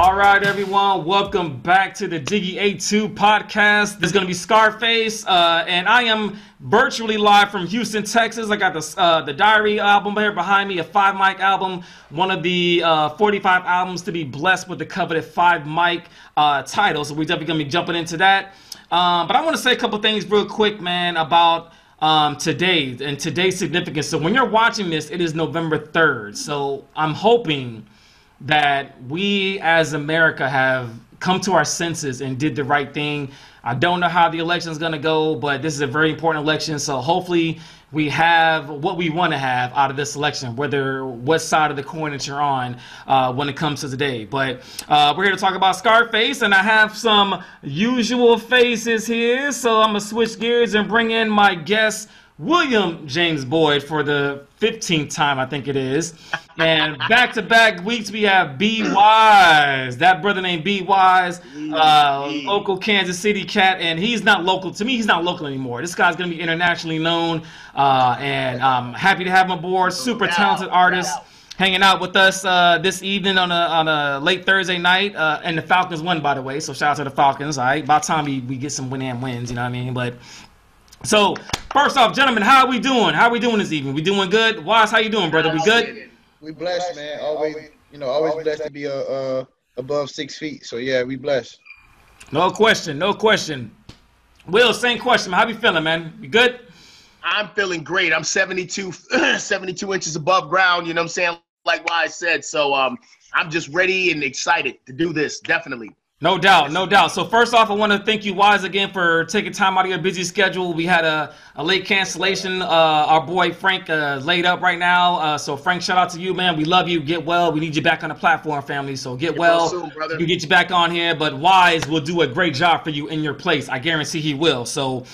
All right, everyone. Welcome back to the Diggy A2 podcast. This is going to be Scarface, and I am virtually live from Houston, Texas. I got the Diary album here behind me, a 5 mic album, one of the 45 albums to be blessed with the coveted 5 mic title. So we're definitely going to be jumping into that. But I want to say a couple things real quick, man, about today and today's significance. So when you're watching this, it is November 3rd. So I'm hoping that we as America have come to our senses and did the right thing. I don't know how the election is going to go, but this is a very important election. So hopefully we have what we want to have out of this election, whether what side of the coin that you're on when it comes to today. But we're here to talk about Scarface, and I have some usual faces here. So I'm going to switch gears and bring in my guest, William James Boyd, for the 15th time, I think it is. And back-to-back weeks, we have B Wise. That brother named B Wise, local Kansas City cat. And he's not local. To me, he's not local anymore. This guy's going to be internationally known. And I'm happy to have him aboard. Super talented artist. Hanging out with us this evening on a late Thursday night. And the Falcons won, by the way. So shout out to the Falcons. All right. About time we get some wins, you know what I mean? But so first off, gentlemen, how are we doing? How are we doing this evening? We doing good? Wise, how you doing, brother? We good? We blessed, man. Always blessed to be above 6 feet. So yeah, we blessed. No question, no question. Will, same question. How you feeling, man? You good? I'm feeling great. I'm 72 inches above ground. You know what I'm saying? Like Wise said. So I'm just ready and excited to do this. Definitely. No doubt, no doubt. So first off, I want to thank you, Wise, again for taking time out of your busy schedule. We had a late cancellation. Our boy Frank laid up right now. So Frank, shout out to you, man. We love you. Get well. We need you back on the platform, family. So get well soon, brother. We get you back on here. But Wise will do a great job for you in your place. I guarantee he will. So,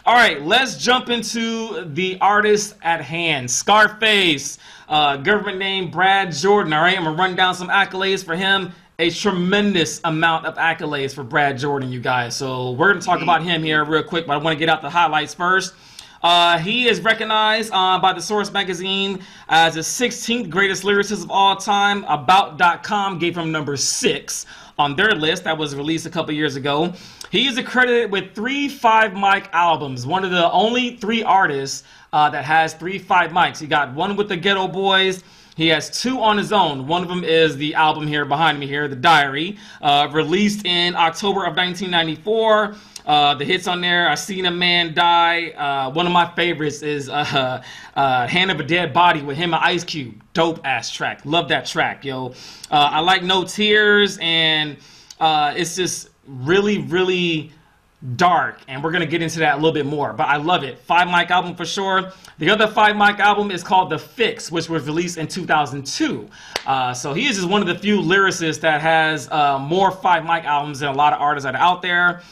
all right, let's jump into the artist at hand. Scarface, government name Brad Jordan. All right, I'm going to run down some accolades for him. A tremendous amount of accolades for Brad Jordan, you guys. So we're going to talk about him here real quick, but I want to get out the highlights first. He is recognized by the Source magazine as the 16th greatest lyricist of all time. About.com gave him number 6 on their list that was released a couple years ago. He is accredited with 3 5-mic albums, one of the only 3 artists that has 3 5 mics. He got one with the Ghetto Boys. He has 2 on his own. One of them is the album here behind me here, The Diary, released in October of 1994. The hits on there, I Seen a Man Die. One of my favorites is Hand of a Dead Body with him and Ice Cube. Dope-ass track. Love that track, yo. I like No Tears, and it's just really, really dark, and we're going to get into that a little bit more, but I love it. 5-mic album for sure. The other 5-mic album is called The Fix, which was released in 2002. So he is just one of the few lyricists that has more 5-mic albums than a lot of artists that are out there.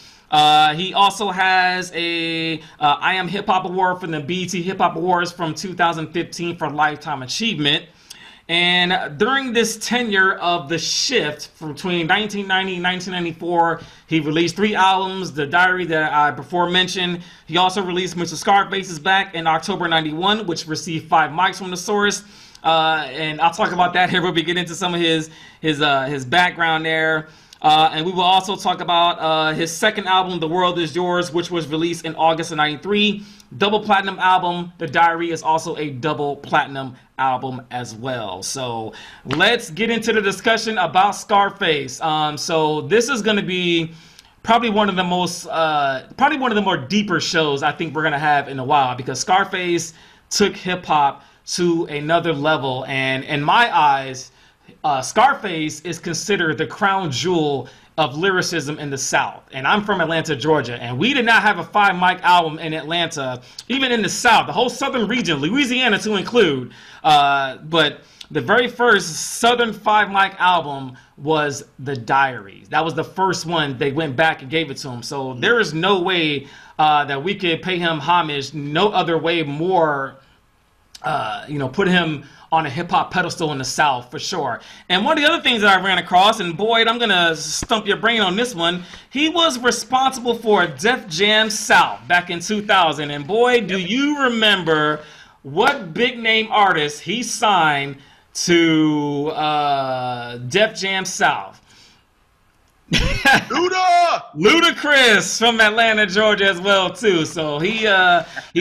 He also has a I Am Hip Hop Award from the BET Hip Hop Awards from 2015 for Lifetime Achievement. And during this tenure of the shift from between 1990 and 1994, he released 3 albums, The Diary that I before mentioned. He also released Mr. Scarface's Back in October 91, which received 5 mics from the Source. And I'll talk about that here when we get into some of his background there. And we will also talk about his second album, The World Is Yours, which was released in August of 93. Double platinum album. The Diary is also a double platinum album as well. So let's get into the discussion about Scarface. So this is going to be probably one of the most, probably one of the more deeper shows I think we're going to have in a while, because Scarface took hip hop to another level. And in my eyes, Scarface is considered the crown jewel of lyricism in the South. And I'm from Atlanta, Georgia, and we did not have a 5-mic album in Atlanta, even in the South, the whole southern region, Louisiana to include. But the very first southern 5-mic album was The Diary. That was the first one. They went back and gave it to him. So there is no way that we could pay him homage, no other way more, put him on a hip-hop pedestal in the South, for sure. And one of the other things that I ran across, and Boyd, I'm going to stump your brain on this one, he was responsible for Def Jam South back in 2000. And Boyd, do you remember what big-name artist he signed to Def Jam South? Luda! Ludacris from Atlanta, Georgia, as well too. So he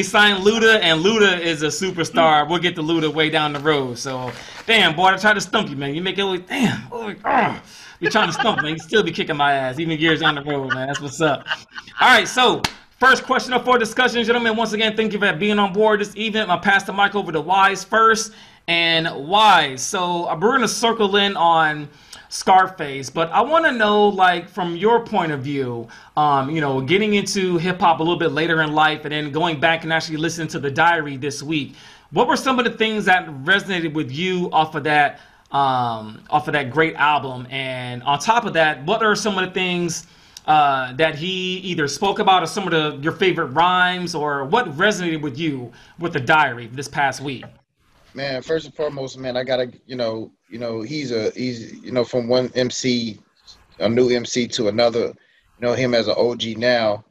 signed Luda, and Luda is a superstar. We'll get to Luda way down the road. So, damn boy, I tried to stump you, man. You make it look damn. You're trying to stump me. You still be kicking my ass, even years down the road, man. That's what's up. All right, so first question up for discussion, gentlemen. Once again, thank you for being on board this evening. I'll pass the mic over to Wise first. And Wise, so we're gonna circle in on Scarface, but I want to know, like, from your point of view, you know, getting into hip hop a little bit later in life, and then going back and actually listening to the Diary this week. What were some of the things that resonated with you off of that great album? And on top of that, what are some of the things that he either spoke about, or some of your favorite rhymes, or what resonated with you with the Diary this past week? Man, first and foremost, man, I gotta, he's from one MC, a new MC to another, him as an OG now,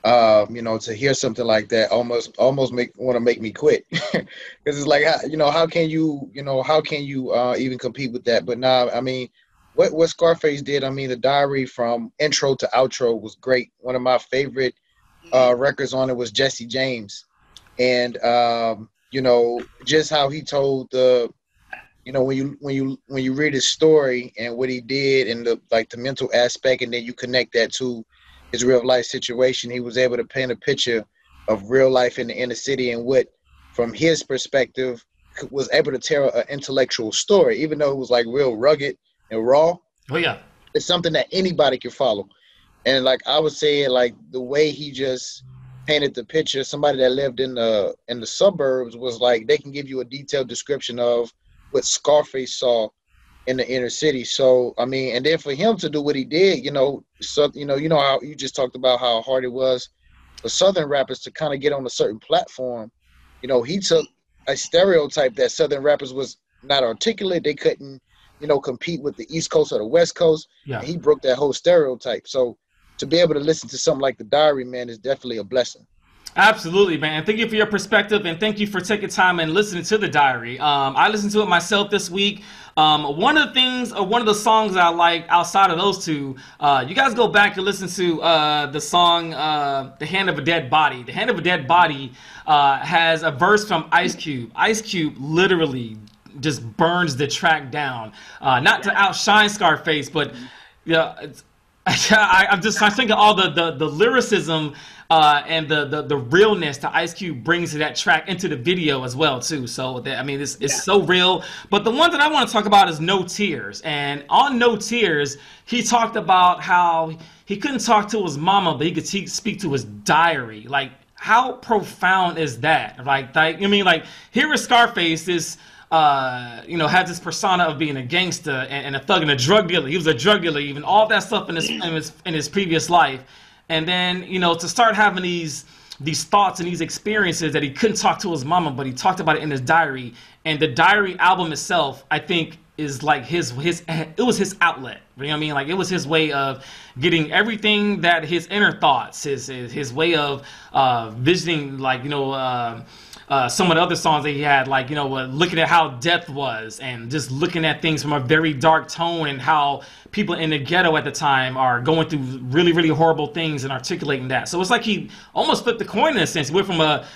to hear something like that almost want to make me quit, because it's like, how can you even compete with that? But nah, I mean, what Scarface did, I mean, the Diary from intro to outro was great. One of my favorite records on it was Jesse James, and just how he told when you read his story and what he did, and the mental aspect, and then you connect that to his real life situation, he was able to paint a picture of real life in the inner city, and what, from his perspective, was able to tell an intellectual story, even though it was like real rugged and raw. Oh yeah, it's something that anybody can follow. And like I was saying, like the way he just painted the picture, somebody that lived in the suburbs was like, they can give you a detailed description of what Scarface saw in the inner city. So I mean, and then for him to do what he did, so how you just talked about how hard it was for Southern rappers to kind of get on a certain platform. He took a stereotype that Southern rappers was not articulate, they couldn't compete with the East Coast or the West Coast. Yeah. And he broke that whole stereotype. So to be able to listen to something like the Diary, man, is definitely a blessing. Absolutely, man. Thank you for your perspective, and thank you for taking time and listening to the Diary. I listened to it myself this week. One of the songs that I like outside of those two, you guys go back and listen to the song "The Hand of a Dead Body." "The Hand of a Dead Body" has a verse from Ice Cube. Ice Cube literally just burns the track down. Not to outshine Scarface, but yeah. I'm thinking all the lyricism and the realness that Ice Cube brings to that track into the video as well too. So it's so real. But the one that I want to talk about is No Tears. And on No Tears, he talked about how he couldn't talk to his mama, but he could speak to his diary. Like, how profound is that? Like here is Scarface, this had this persona of being a gangster and a thug and a drug dealer. He was a drug dealer, even all that stuff in his previous life. And then, to start having these thoughts and these experiences that he couldn't talk to his mama, but he talked about it in his diary. And the Diary album itself, I think, is like it was his outlet. You know what I mean? Like, it was his way of getting everything that his inner thoughts, his way of visiting, some of the other songs that he had, looking at how death was, and just looking at things from a very dark tone, and how people in the ghetto at the time are going through really, really horrible things, and articulating that. So it's like he almost flipped the coin in a sense. He went from a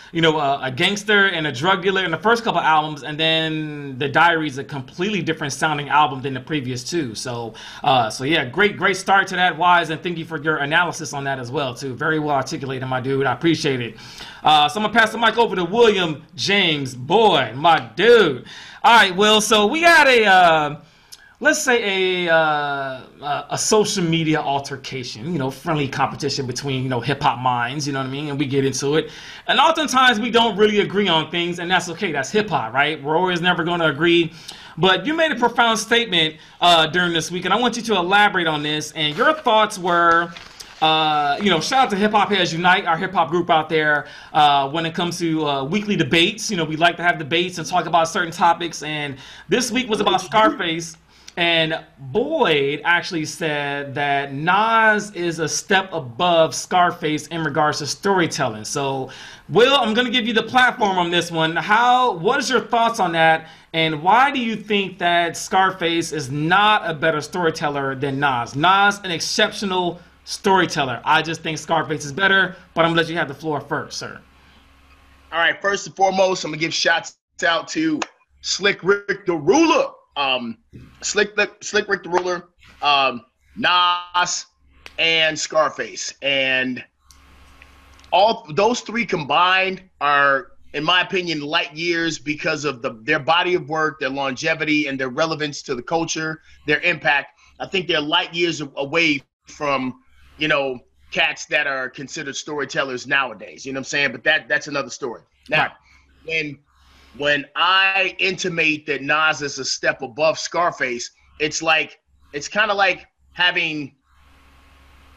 gangster and a drug dealer in the first couple albums, and then the Diary is a completely different sounding album than the previous two. So yeah, great start to that, Wise, and thank you for your analysis on that as well too. Very well articulated, my dude. I appreciate it. So I'm gonna pass the mic over to William James. Boy, my dude. All right, Will. So we got let's say a social media altercation, friendly competition between, hip hop minds, you know what I mean? And we get into it. And oftentimes we don't really agree on things, and that's okay. That's hip hop, right? We're always never going to agree. But you made a profound statement during this week, and I want you to elaborate on this. And your thoughts were, shout out to Hip Hop Heads Unite, our hip hop group out there. When it comes to weekly debates, we like to have debates and talk about certain topics. And this week was about Scarface. And Boyd actually said that Nas is a step above Scarface in regards to storytelling. So, Will, I'm going to give you the platform on this one. What is your thoughts on that? And why do you think that Scarface is not a better storyteller than Nas? Nas, an exceptional storyteller. I just think Scarface is better, but I'm going to let you have the floor first, sir. All right, first and foremost, I'm going to give shots out to Slick Rick the Ruler. Slick Rick the Ruler, Nas, and Scarface. And all those three combined are, in my opinion, light years because of their body of work, their longevity, and their relevance to the culture, their impact. I think they're light years away from, cats that are considered storytellers nowadays. You know what I'm saying? But that's another story. Now, when I intimate that Nas is a step above Scarface, it's kind of like having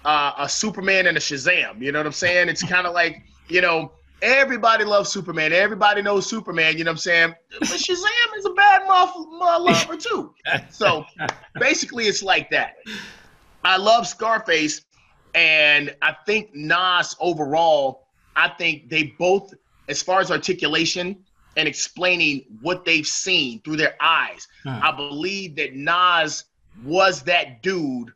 a Superman and a Shazam. You know what I'm saying? It's kind of like, everybody loves Superman. Everybody knows Superman. You know what I'm saying? But Shazam is a bad lover too. So basically, it's like that. I love Scarface, and I think Nas overall, I think they both, as far as articulation and explaining what they've seen through their eyes. I believe that Nas was that dude.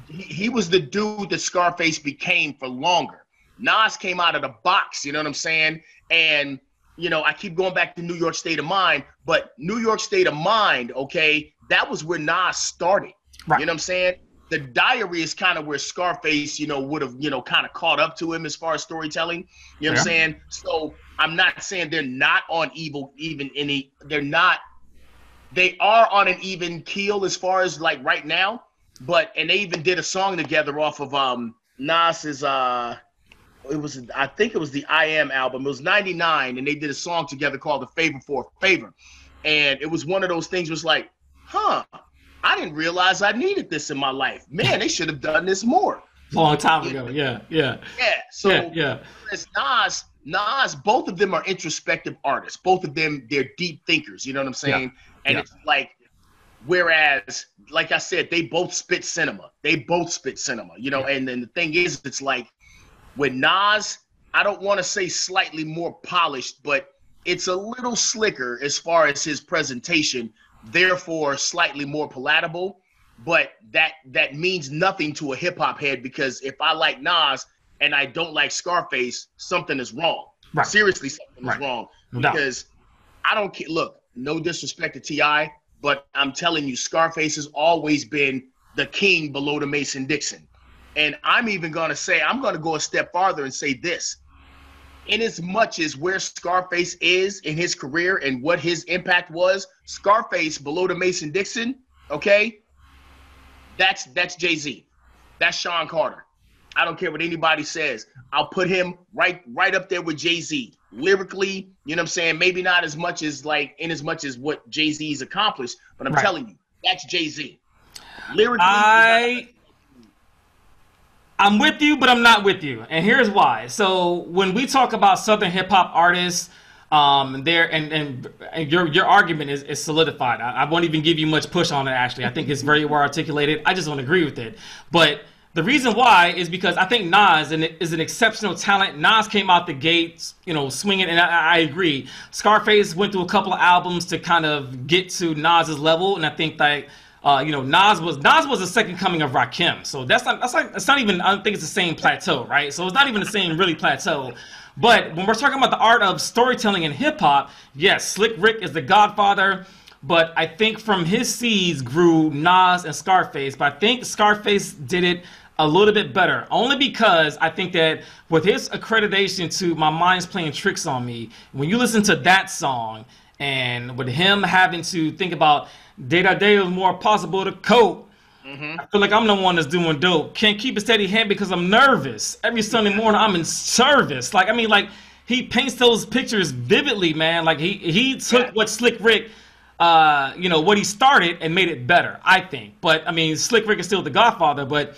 He was the dude that Scarface became for longer. Nas came out of the box, you know what I'm saying? And, I keep going back to New York State of Mind, but New York State of Mind, okay, that was where Nas started. Right. You know what I'm saying? The Diary is kind of where Scarface, would have, kind of caught up to him as far as storytelling. You know what I'm saying? So I'm not saying they're not on they are on an even keel as far as like right now, and they even did a song together off of Nas's I think it was the I Am album. It was 99, and they did a song together called The Favor for a Favor. And it was one of those things was like, I didn't realize I needed this in my life. Man, they should have done this more. Long time ago. Yeah. So as Nas, both of them are introspective artists. Both of them, they're deep thinkers. You know what I'm saying? Yeah. And it's like, whereas, like I said, they both spit cinema. And then the thing is, it's like with Nas, I don't want to say slightly more polished, but it's a little slicker as far as his presentation, therefore slightly more palatable. But that means nothing to a hip hop head, because if I like Nas and I don't like Scarface, something is wrong. Right. Seriously, something is wrong. Because I don't care. Look, no disrespect to T.I., but I'm telling you, Scarface has always been the king below the Mason-Dixon. And I'm even going to say, I'm going to go a step farther and say this. In as much as where Scarface is in his career and what his impact was, Scarface below the Mason-Dixon, okay, that's Jay-Z. That's Sean Carter. I don't care what anybody says. I'll put him right up there with Jay-Z. Lyrically, you know what I'm saying? Maybe not as much as what Jay-Z's accomplished, but I'm telling you, that's Jay-Z. Lyrically, I'm with you, but I'm not with you. And here's why. So when we talk about Southern hip hop artists, your argument is solidified. I won't even give you much push on it, actually. I think it's very well articulated. I just don't agree with it. But the reason why is because I think Nas is an exceptional talent. Nas came out the gates, swinging, and I agree. Scarface went through a couple of albums to kind of get to Nas's level, and I think that Nas was the second coming of Rakim. So it's not even, I don't think it's the same plateau, right? So it's not even the same really plateau. But when we're talking about the art of storytelling in hip hop, yes, Slick Rick is the godfather. But I think from his seeds grew Nas and Scarface. But I think Scarface did it a little bit better, only because I think that with his accreditation to My Mind's Playing Tricks on Me, when you listen to that song, and with him having to think about day-to-day was more possible to cope, I feel like I'm the one that's doing dope. Can't keep a steady hand because I'm nervous. Every Sunday morning I'm in service. He paints those pictures vividly, man. Like he took what Slick Rick, what he started and made it better, I think. But I mean, Slick Rick is still the godfather, but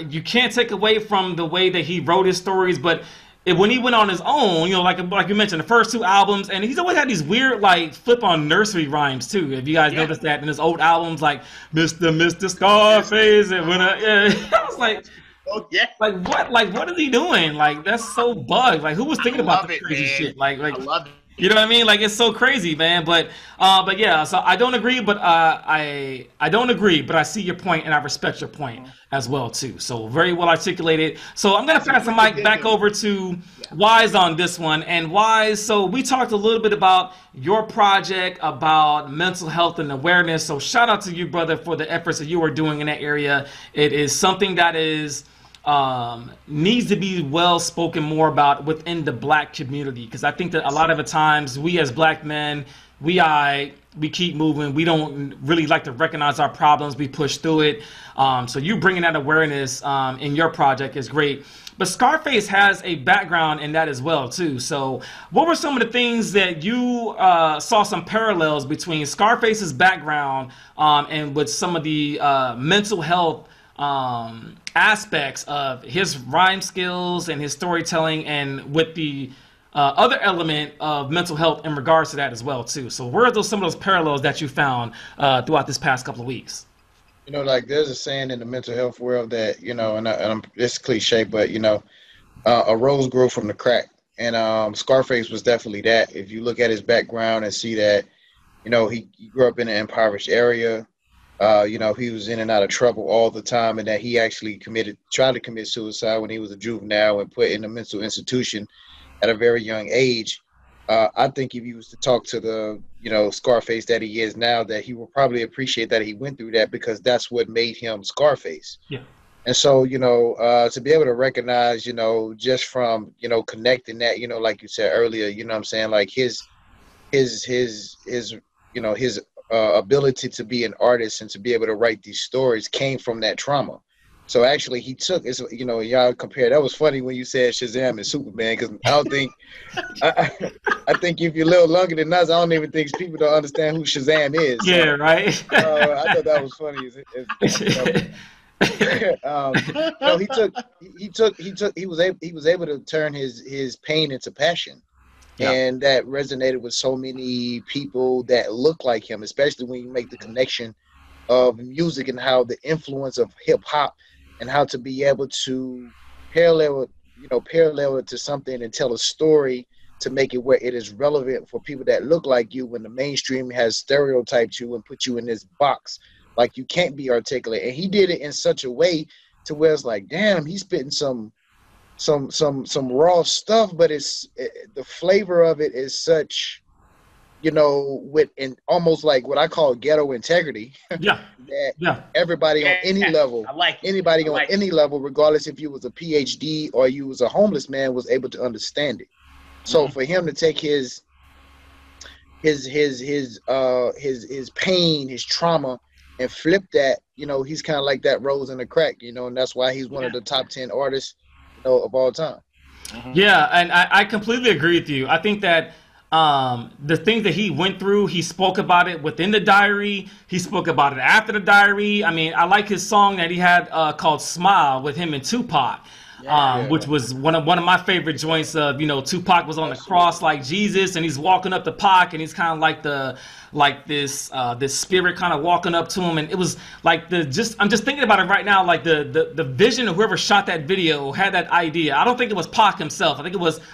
you can't take away from the way that he wrote his stories. But when he went on his own, you know, like you mentioned, the first two albums, and he's always had these weird like flip on nursery rhymes too. If you guys noticed that in his old albums, like Mr. Scarface, and I was like, Oh yeah. like what is he doing? Like that's so bugged. Like who was thinking about this crazy shit? Like I love it. you know what I mean? Like it's so crazy, man. But yeah. So I don't agree, but I don't agree, but I see your point and I respect your point as well too. So very well articulated. So I'm gonna pass the mic back over to Wise on this one. And Wise, so we talked a little bit about your project, about mental health and awareness. So shout out to you, brother, for the efforts that you are doing in that area. It is something that is needs to be well spoken more about within the black community, because I think that a lot of the times we as black men, we keep moving. We don't really like to recognize our problems. We push through it. So you bringing that awareness in your project is great. But Scarface has a background in that as well too. So what were some of the things that you saw some parallels between Scarface's background and with some of the mental health aspects of his rhyme skills and his storytelling, and with the other element of mental health in regards to that as well too? So where are some of those parallels that you found throughout this past couple of weeks? You know, like there's a saying in the mental health world that, you know, it's cliche, but you know, a rose grew from the crack, and Scarface was definitely that. If you look at his background and see that, you know, he grew up in an impoverished area. You know, he was in and out of trouble all the time, and that he actually tried to commit suicide when he was a juvenile and put in a mental institution at a very young age. I think if he was to talk to the, you know, Scarface that he is now, that he will probably appreciate that he went through that, because that's what made him Scarface. Yeah. And so, you know, to be able to recognize, you know, just from, you know, connecting that, you know, like you said earlier, you know what I'm saying, like his you know, his ability to be an artist and to be able to write these stories came from that trauma. So actually he took, it's, you know, y'all compare, that was funny when you said Shazam and Superman, because I don't think, I think if you're a little longer than us, I don't even think people don't understand who Shazam is. Yeah, so, right. I thought that was funny. He was able to turn his pain into passion. Yeah. And that resonated with so many people that look like him, especially when you make the connection of music and how the influence of hip hop and how to be able to parallel it to something and tell a story to make it where it is relevant for people that look like you, when the mainstream has stereotyped you and put you in this box like you can't be articulate. And he did it in such a way to where it's like, damn, he's spitting some raw stuff, but the flavor of it is such, you know, with an almost like what I call ghetto integrity. Yeah. That everybody on any level, any level, regardless if you was a PhD or you was a homeless man, was able to understand it. So for him to take his pain, his trauma, and flip that, you know, he's kind of like that rose in the crack, you know, and that's why he's one of the top 10 artists, you know, of all time. Yeah, and I completely agree with you. I think that the things that he went through, he spoke about it within the diary. He spoke about it after the diary. I mean, I like his song that he had called "Smile" with him and Tupac. Which was one of my favorite joints. Of, you know, Tupac was on the cross like Jesus, and he's walking up to Pac, and he's kind of like this spirit kind of walking up to him, and it was like I'm just thinking about it right now, like the vision of whoever shot that video had that idea. I don't think it was Pac himself. I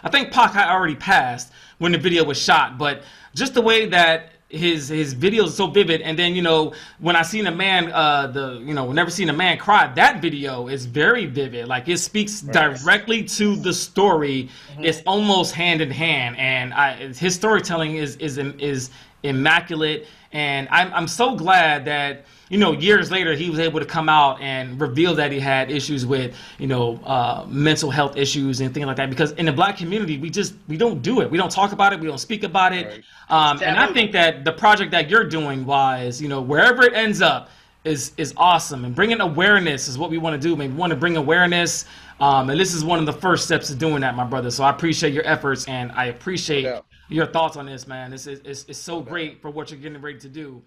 think Pac had already passed when the video was shot, but just the way that his videos are so vivid. And then, you know, when I seen a man, never seen a man cry, that video is very vivid. Like it speaks directly to the story. It's almost hand in hand, and his storytelling is immaculate. And I'm so glad that, you know, years later he was able to come out and reveal that he had issues with, you know, mental health issues and things like that. Because in the black community, we don't do it. We don't talk about it. We don't speak about it. Right. And I think that the project that you're doing, Wise, you know, wherever it ends up, is awesome. And bringing awareness is what we want to do. We want to bring awareness. And this is one of the first steps to doing that, my brother. So I appreciate your efforts, and I appreciate your thoughts on this, man. It's so great for what you're getting ready to do.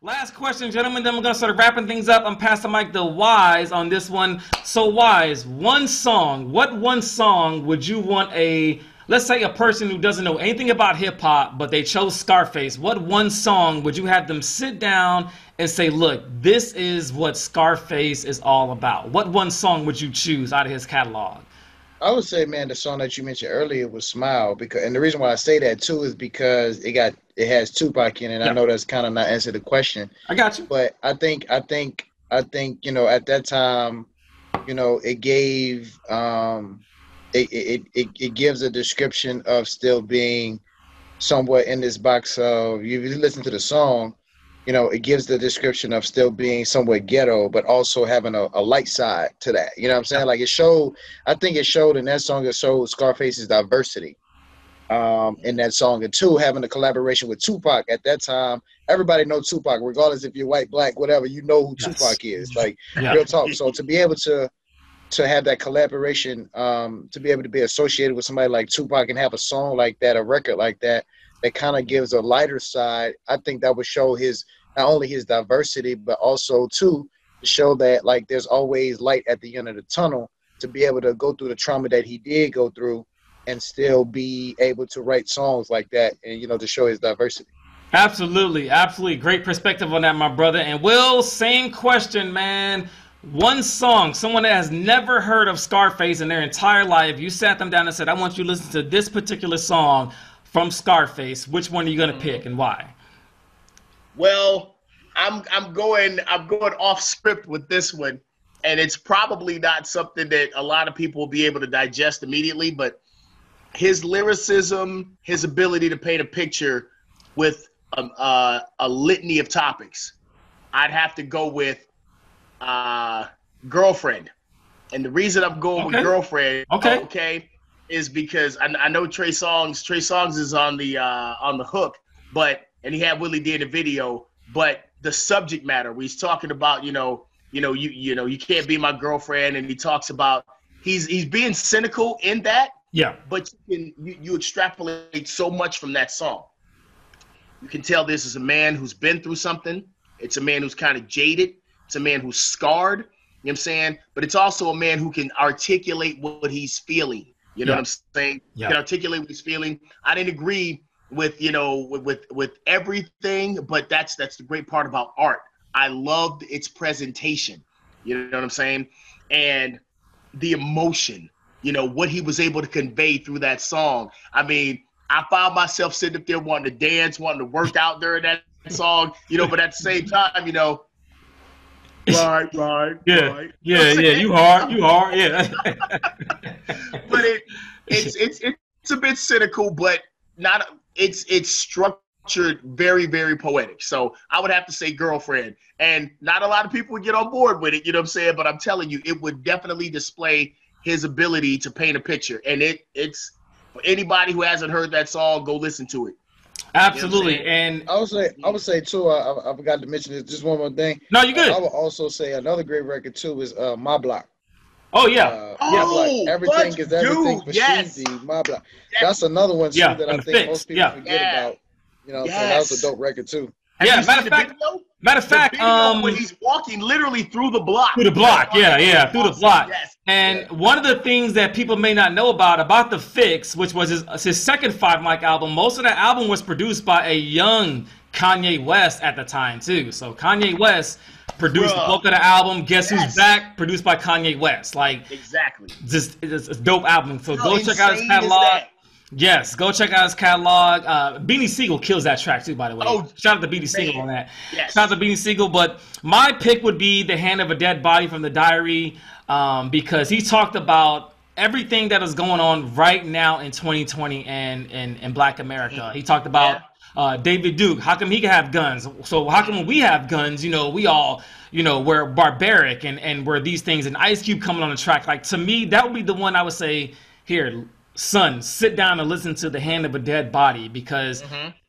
Last question, gentlemen. Then we're gonna start wrapping things up. I'm passing the mic to Wise on this one. So Wise, one song. What one song would you want let's say a person who doesn't know anything about hip hop, but they chose Scarface? What one song would you have them sit down and say, look, this is what Scarface is all about? What one song would you choose out of his catalog? I would say, man, the song that you mentioned earlier was "Smile," and the reason why I say that too is because it has Tupac in it. Yeah. I know that's kind of not answer the question. I got you. But I think at that time, it gave it gives a description of still being somewhat in this box of, if you listen to the song, it gives the description of still being somewhat ghetto, but also having a light side to that. You know what I'm saying? Like I think it showed in that song, it showed Scarface's diversity in that song. And two, having a collaboration with Tupac at that time. Everybody knows Tupac, regardless if you're white, black, whatever, you know who Tupac is. Like, real talk. So to be able to have that collaboration, to be able to be associated with somebody like Tupac and have a song like that, a record like that kind of gives a lighter side, I think that would show not only his diversity, but also too, to show that like there's always light at the end of the tunnel, to be able to go through the trauma that he did go through and still be able to write songs like that, and to show his diversity. Absolutely. Great perspective on that, my brother. And Will, same question, man. One song, someone that has never heard of Scarface in their entire life, you sat them down and said, I want you to listen to this particular song from Scarface. Which one are you going to pick and why? Well, I'm going off script with this one, and it's probably not something that a lot of people will be able to digest immediately, but his lyricism, his ability to paint a picture with a litany of topics, I'd have to go with Girlfriend. And the reason I'm going with Girlfriend, is because I know Trey Songz is on the hook, and he had Willie D in the video, but the subject matter, where he's talking about, you can't be my girlfriend, and he talks about he's being cynical in that. Yeah. But you extrapolate so much from that song. You can tell this is a man who's been through something. It's a man who's kind of jaded. It's a man who's scarred. You know what I'm saying? But it's also a man who can articulate what he's feeling. You know what I'm saying? Yeah. He can articulate what he's feeling. I didn't agree with with everything, but that's the great part about art. I loved its presentation. You know what I'm saying? And the emotion, what he was able to convey through that song. I mean, I found myself sitting up there wanting to dance, wanting to work out during that song, but at the same time, right. Yeah, you hard, yeah. But it's a bit cynical, but it's structured very, very poetic. So I would have to say Girlfriend. And not a lot of people would get on board with it, you know what I'm saying? But I'm telling you, it would definitely display his ability to paint a picture. And it's for anybody who hasn't heard that song, go listen to it. Absolutely. You know and I would say too, I forgot to mention this, just one more thing. No, you're good. I would also say another great record too is My Block. Oh yeah. Like Everything is Everything for Sheezy, My Block. That's another one too that I think most people forget about. So that was a dope record too. Matter of fact, when he's walking literally through the block. Through the block, through the block. Yes. And one of the things that people may not know about The Fix, which was his second 5 Mic album, most of that album was produced by a young Kanye West at the time too. So Kanye West produced the bulk of the album. Guess Who's Back? Produced by Kanye West. Like, exactly. Just it's a dope album. So go check out his catalog. Yes, go check out his catalog. Beanie Siegel kills that track too, by the way. Shout out to Beanie Siegel on that. Yes. Shout out to Beanie Siegel. But my pick would be The Hand of a Dead Body from The Diary, because he talked about everything that is going on right now in 2020 and in Black America. He talked about David Duke. How come he can have guns? So how come when we have guns, we all, we're barbaric and we're these things. And Ice Cube coming on the track. Like, to me, that would be the one I would say, here, son, sit down and listen to The Hand of a Dead Body, because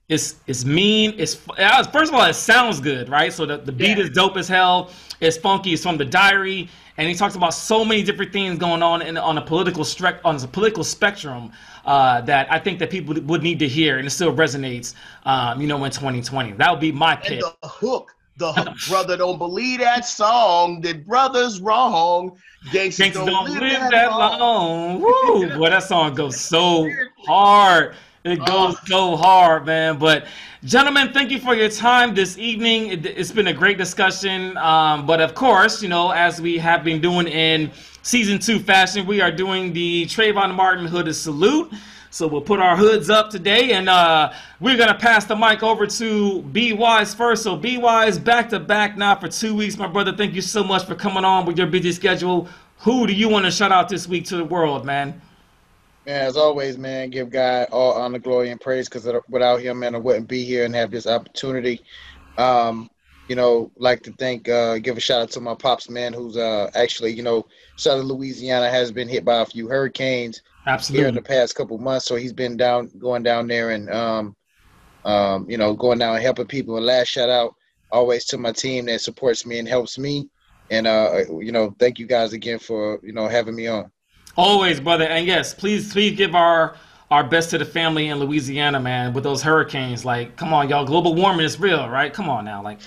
it's mean. First of all, it sounds good, right? So the beat is dope as hell. It's funky. It's from The Diary, and he talks about so many different things going on on a political spectrum that I think that people would need to hear, and it still resonates, in 2020. That would be my pick. And the hook, The brother don't believe that song. The brother's wrong. Gangsters don't live that long. Woo, boy, that song goes so hard. It goes so hard, man. But gentlemen, thank you for your time this evening. It's been a great discussion. But of course, as we have been doing in season 2 fashion, we are doing the Trayvon Martin Hood Salute. So we'll put our hoods up today, and we're going to pass the mic over to B Wise first. So B Wise, back-to-back now for 2 weeks. My brother, thank you so much for coming on with your busy schedule. Who do you want to shout out this week to the world, man? Man, as always, man, give God all honor, glory, and praise, because without him, man, I wouldn't be here and have this opportunity. Like to give a shout out to my pops, man, who's actually, southern Louisiana has been hit by a few hurricanes. Absolutely. Here in the past couple months, so he's been going down there and going down and helping people. And last shout out always to my team that supports me and helps me. And thank you guys again for having me on. Always, brother. And yes, please give our best to the family in Louisiana, man, with those hurricanes. Like, come on, y'all, global warming is real, right? Come on now, like,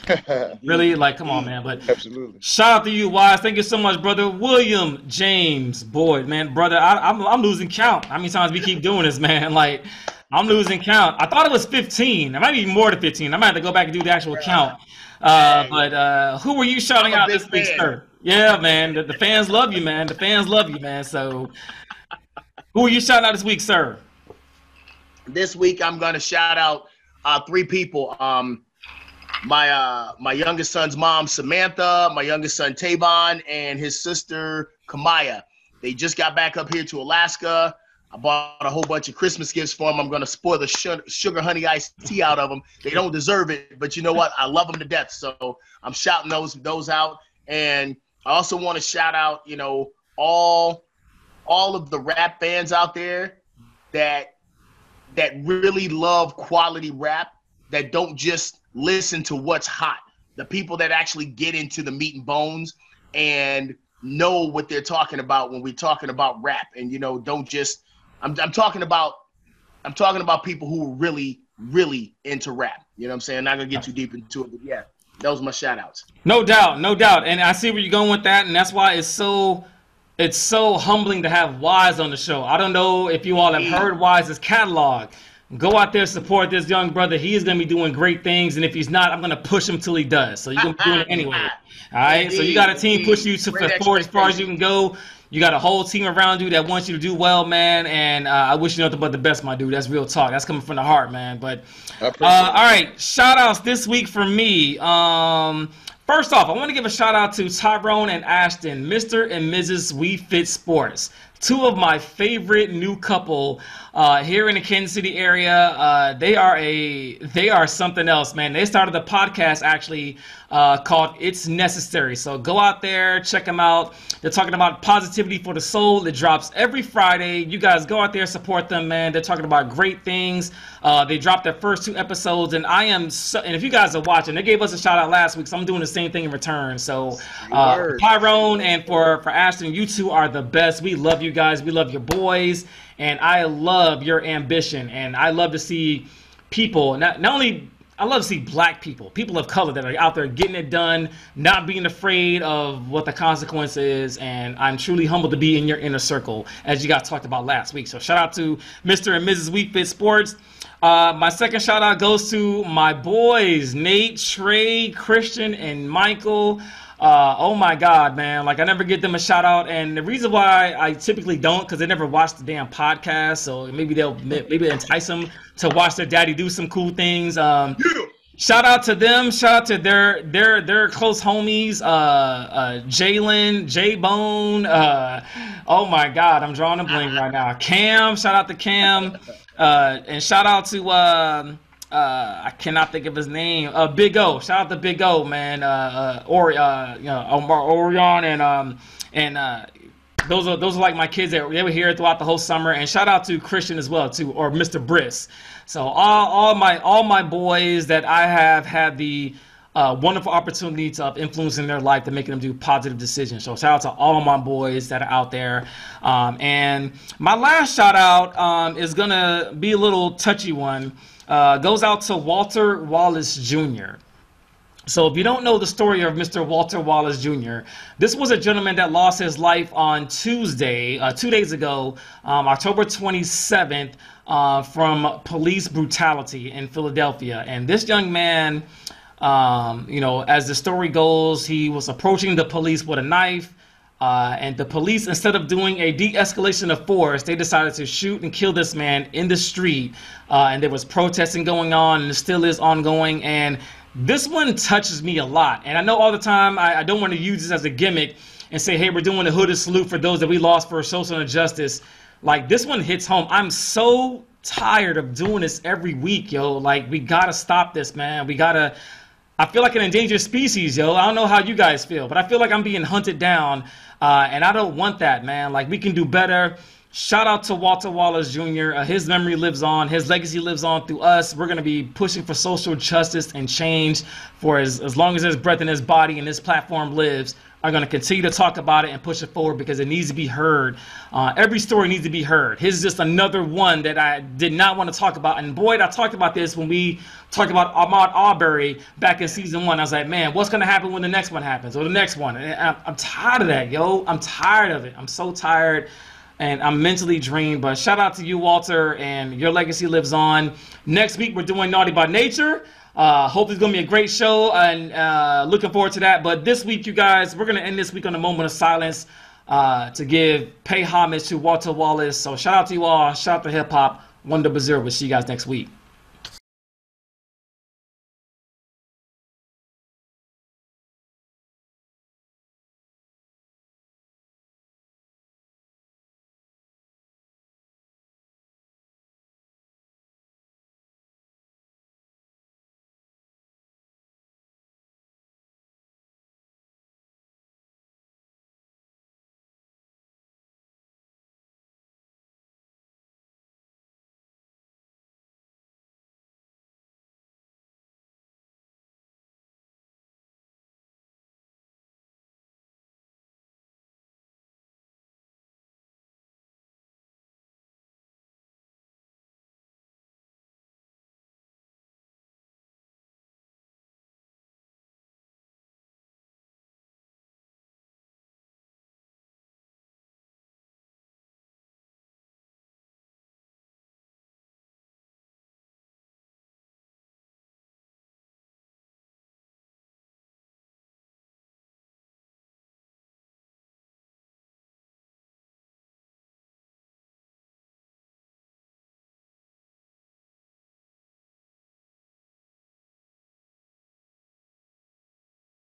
really, like, come on, man. But absolutely, shout out to you, Wise. Thank you so much, brother. William James Boyd, man, brother, I'm losing count. How many times we keep doing this, man? Like, I'm losing count. I thought it was 15. It might be more than 15. I might have to go back and do the actual count. But who were you shouting out this week, sir? Yeah, man, the fans love you, man. The fans love you, man. So, who are you shouting out this week, sir? This week, I'm going to shout out 3 people. My youngest son's mom, Samantha, my youngest son, Tavon, and his sister, Kamaya. They just got back up here to Alaska. I bought a whole bunch of Christmas gifts for them. I'm going to spoil the sugar honey iced tea out of them. They don't deserve it, but you know what? I love them to death. So I'm shouting those out. And I also want to shout out, all of the rap fans out there that really love quality rap, that don't just listen to what's hot. The people that actually get into the meat and bones and know what they're talking about when we're talking about rap. And, don't just I'm talking about people who are really, really into rap. You know what I'm saying? I'm not going to get too deep into it, but yeah, those are my shout outs. No doubt. And I see where you're going with that, and that's why it's so humbling to have Wise on the show. I don't know if you all have heard Wise's catalog. Go out there, support this young brother. He is going to be doing great things, and if he's not, I'm going to push him till he does. So you're going to be doing it anyway. All right? So you got a team push you forward as far as you can go. You got a whole team around you that wants you to do well, man, and I wish you nothing but the best, my dude. That's real talk. That's coming from the heart, man. But all right, shout-outs this week for me. First off, I want to give a shout-out to Tyrone and Ashton, Mr. and Mrs. We Fit Sports. 2 of my favorite new couple here in the Kansas City area. They are something else, man. They started a podcast actually called It's Necessary. So go out there, check them out. They're talking about positivity for the soul. It drops every Friday. You guys go out there, support them, man. They're talking about great things. They dropped their first 2 episodes, and and if you guys are watching, they gave us a shout out last week, so I'm doing the same thing in return. So Tyrone and for Ashton, you 2 are the best. We love you guys. We love your boys, and I love your ambition, and I love to see people not only. I love to see black people of color that are out there getting it done, not being afraid of what the consequence is, and I'm truly humbled to be in your inner circle, as you guys talked about last week. So shout out to Mr. and Mrs. We Fit Sports. My second shout out goes to my boys, Nate, Trey, Christian, and Michael. Oh my God, man. Like, I never give them a shout out. And the reason why I typically don't, because they never watch the damn podcast. So maybe maybe entice them to watch their daddy do some cool things. Shout out to them. Shout out to their close homies, Jalen, J-Bone. Oh my God, I'm drawing a blank right now. Cam, shout out to Cam. And shout out to I cannot think of his name. Big O. Shout out to Big O, man. Omar Orion and those are like my kids that they were here throughout the whole summer. And shout out to Christian as well too, or Mr. Briss. So all my boys that I have had the wonderful opportunity of influencing their life, to making them do positive decisions. So shout out to all of my boys that are out there. And my last shout out is gonna be a little touchy one. Goes out to Walter Wallace Jr. So if you don't know the story of Mr. Walter Wallace Jr., this was a gentleman that lost his life on Tuesday, 2 days ago, October 27th, from police brutality in Philadelphia. And this young man, as the story goes, he was approaching the police with a knife. And the police, instead of doing a de-escalation of force, they decided to shoot and kill this man in the street. And there was protesting going on, and it still is ongoing. And this one touches me a lot. And I know all the time I don't want to use this as a gimmick and say, hey, we're doing the hooded salute for those that we lost for social injustice. Like, this one hits home. I'm so tired of doing this every week, yo. Like, we got to stop this, man. I feel like an endangered species, yo. I don't know how you guys feel, but I feel like I'm being hunted down, and I don't want that, man. Like, we can do better. Shout out to Walter Wallace Jr. His memory lives on. His legacy lives on through us. We're going to be pushing for social justice and change for as long as there's breath in his body and this platform lives. I'm going to continue to talk about it and push it forward because it needs to be heard. Every story needs to be heard. His is just another one that I did not want to talk about. And Boyd, I talked about this when we talked about Ahmaud Arbery back in season 1. I was like, man, what's going to happen when the next one happens or the next one? And I'm tired of that, yo. I'm tired of it. I'm so tired. And I'm mentally drained, but shout out to you, Walter, and your legacy lives on. Next week, we're doing Naughty by Nature. Hope it's going to be a great show, and looking forward to that. But this week, you guys, we're going to end this week on a moment of silence to pay homage to Walter Wallace. So shout out to you all. Shout out to hip hop. 100. We'll see you guys next week.